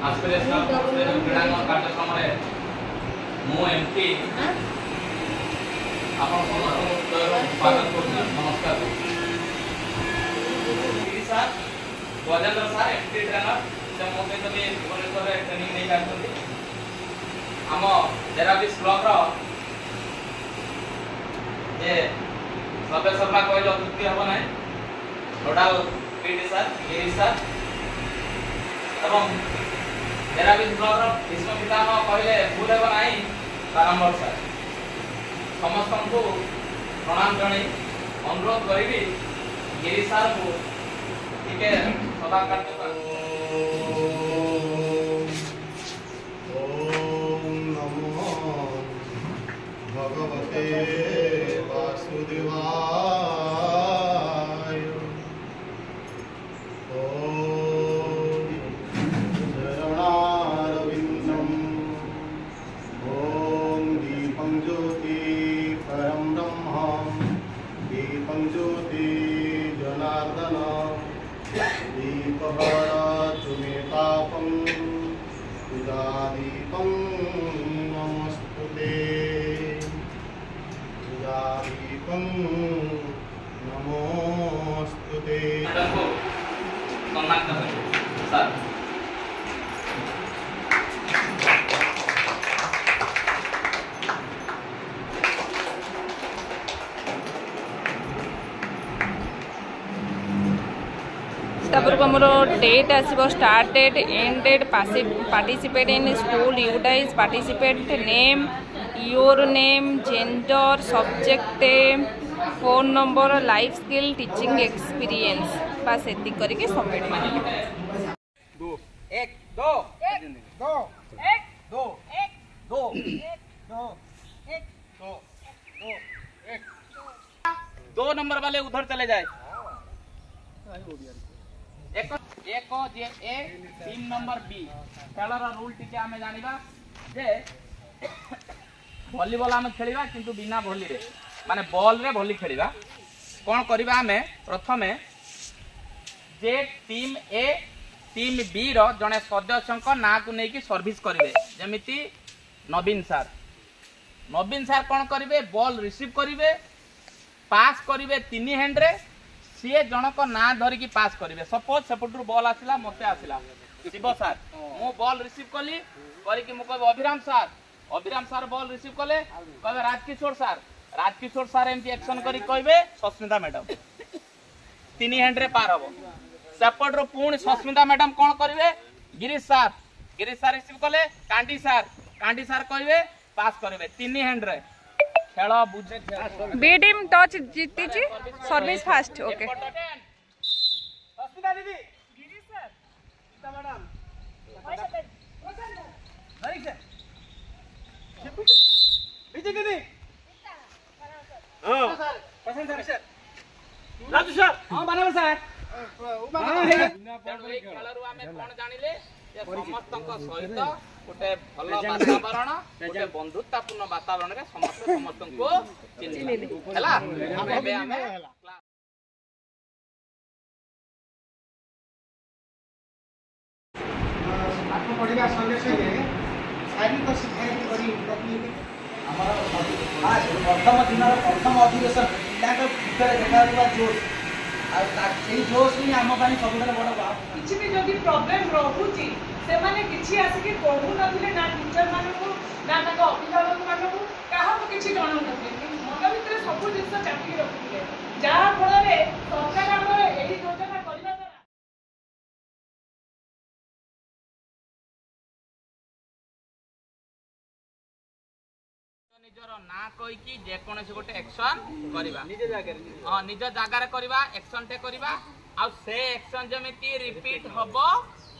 आस्पिरेशनल क्रीड़ांगन कार्यक्रम मु एमपी आपण समस्त स्वागत करछु। नमस्कार sir Gajendra sir MP trainer से मो सहित भी भुवनेश्वर ट्रेनिंग नहीं करछथि। आम डेराबिस ब्लॉक रो जे सर्वे शर्मा कहले अत्युक्ति हबो नै नोडाल पीडी सर गिरी सर एवं डेराबिस ब्लॉक रो भीष्म पितामह कहले भूल हेबो नै बारंबार सर समस्त को प्रणाम जणाई अनुरोध करी गिरी सर को टिके सभा कार्य भगवते वासुदेवाय ओम चरणारविंदम ओम दीपं ज्योति परम ब्रह्म दीपं ज्योति जनार्दन दीपहरतु मे तापं उदादीपं नमस्तुते नमोस्तुते। सम्मान करें सर। पूर्व मोर डेट आसो start date end date participate in school यूटाइज participate name your name gender subject phone number life skill teaching experience बस एति करके सबमिट मारे 2 1 2 2 1 2 1 2 2 1 2 1 2 नंबर वाले उधर चले जाए। एक जे ए 3 नंबर बी खेलर रूल टिके आमे जानिबा जे वॉलीबॉल आमे खेलिबा किंतु बिना भली रे माने बॉल रे भली खेलिबा कोन करिबा आमे प्रथमे जे टीम ए टीम बी रो जने सदस्यक ना को नै कि सर्विस करिवे जेमिति नवीन सर कोन करिवे बॉल रिसीव करिवे पास करिवे 3 हैंड रे सीए जनक ना धरिकी पास करेंगे। सपोज सेपटू बॉल आसला मत आसला शिव सर मु बॉल रिसीव कली करके मुझे अभिराम सर बॉल रिसीव कले कहे राजकिशोर सर एमती एक्शन करी कहे सस्मिता मैडम 3 हैंड रे पार हम सेपटर पुणी सस्मिता मैडम कौन करेंगे गिरीश सर रिसीव कले कांडी सर कहे पास करेंगे 3 हैंड रे खेल बुझे बी टीम टच जीती छी सर्विस फास्ट ओके सस्मिता दीदी गिरीश सर सीता मैडम धरी से विजय दीदी हां पसंद सर राजू सर हां बनावे सर खेलरु आमे कोन जानिले जे समस्तक सहित गोटे भल वातावरण गोटे बंधुतापूर्ण वातावरण रे समस्त को चिन्हिले हला आमे पाठ पढ़ा संगे संगे शारीरिक शिक्षा करी प्रथम दिन प्रथम अधिवेशन पिला भितर देखा जोश जोश ही आम सब बड़ बात किसी भी जदि प्रॉब्लम रोचे से माने किसी आसिक कहू नथिले ना टीचर मानू ना अभिभावक मानू क्या किसी जनाऊ नथिले मन भितर सब जिन चापिक रखुले जहाँ फल सरकार आमर यही योजना करने द्वारा निजर ना कहीकि जेकोसी गोटे एक्शन करवा निज जगार करवा एक्शन टे करवा आ से एक्शन जमिति रिपीट हबो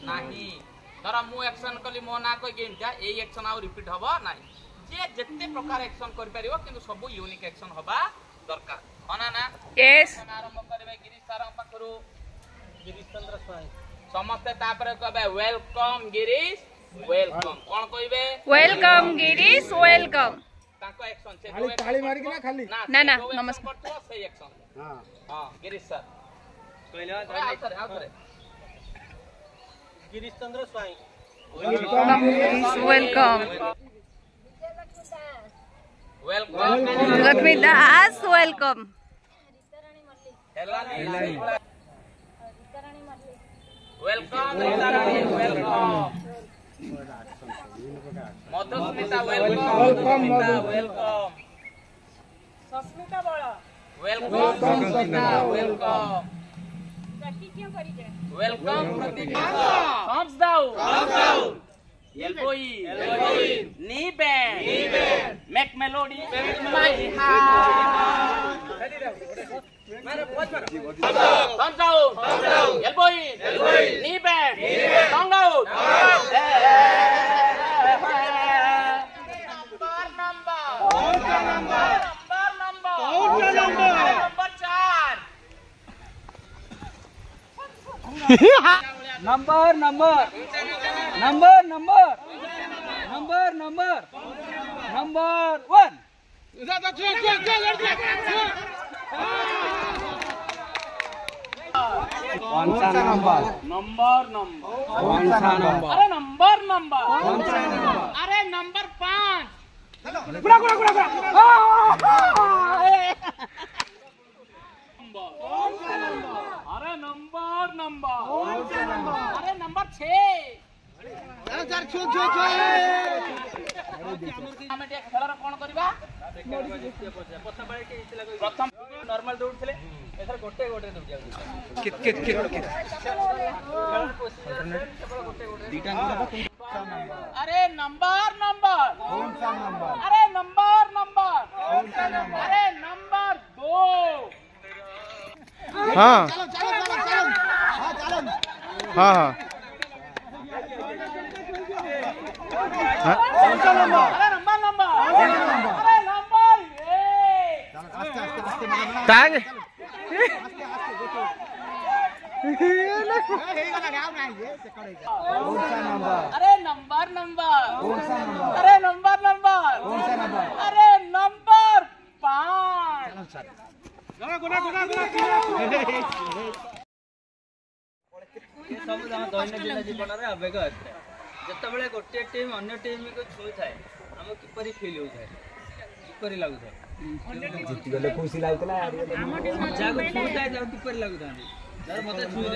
नाही धर मु एक्शन कली मो ना कही ए एक्शन आउ रिपीट हबो नाही जे जत्ते प्रकार एक्शन कर परिबो किंतु सब यूनिक एक्शन हबा दरकार हना ना यस आरंभ करबे गिरीश सर पाखरु गिरीश चंद्र स्वाई समस्त तापर कहबे वेलकम गिरीश वेलकम कोन कहबे वेलकम गिरीश वेलकम ताको एक्शन से खाली ताली मारी के ना खाली ना नमस्कार तो सही एक्शन हां हां गिरीश सर कहले गिरीश चंद्र स्वाई Welcome. Welcome. Lakshmi Das, welcome. Welcome. Welcome. Madhusmita, welcome. Welcome. Sasmita Bal Welcome. Susmita, welcome. Welcome. Pratikya. Thumbs down. Elbow in. Knee bend. Make melody. My heart. Thumbs down. Elbow in. Knee bend. Tongue out. Number 4. Number 1. अरे number अरे number 5 अरे number 6 ଆମେ ଟିକେ ଖେଳର କଣ କରିବା ପ୍ରଥମ normal ଦୌଡୁଥିଲେ ଏଥର ଗୋଟେ ଦୌଡି ଯାଉଛନ୍ତି अरे नंबर अरे नंबर अरे नंबर 2 हाँ हाँ अरे नंबर अरे नंबर टैग अरे नंबर अरे नंबर अरे नंबर 5 सब दैनन्दिन जीवन में आवेग आए जिते गोटे टीम अन्य टीम को छुई थाए आम किपर फिल होता है किपर लगुता है खुशी लगुला छुई थाए किपर लगुता मत छुई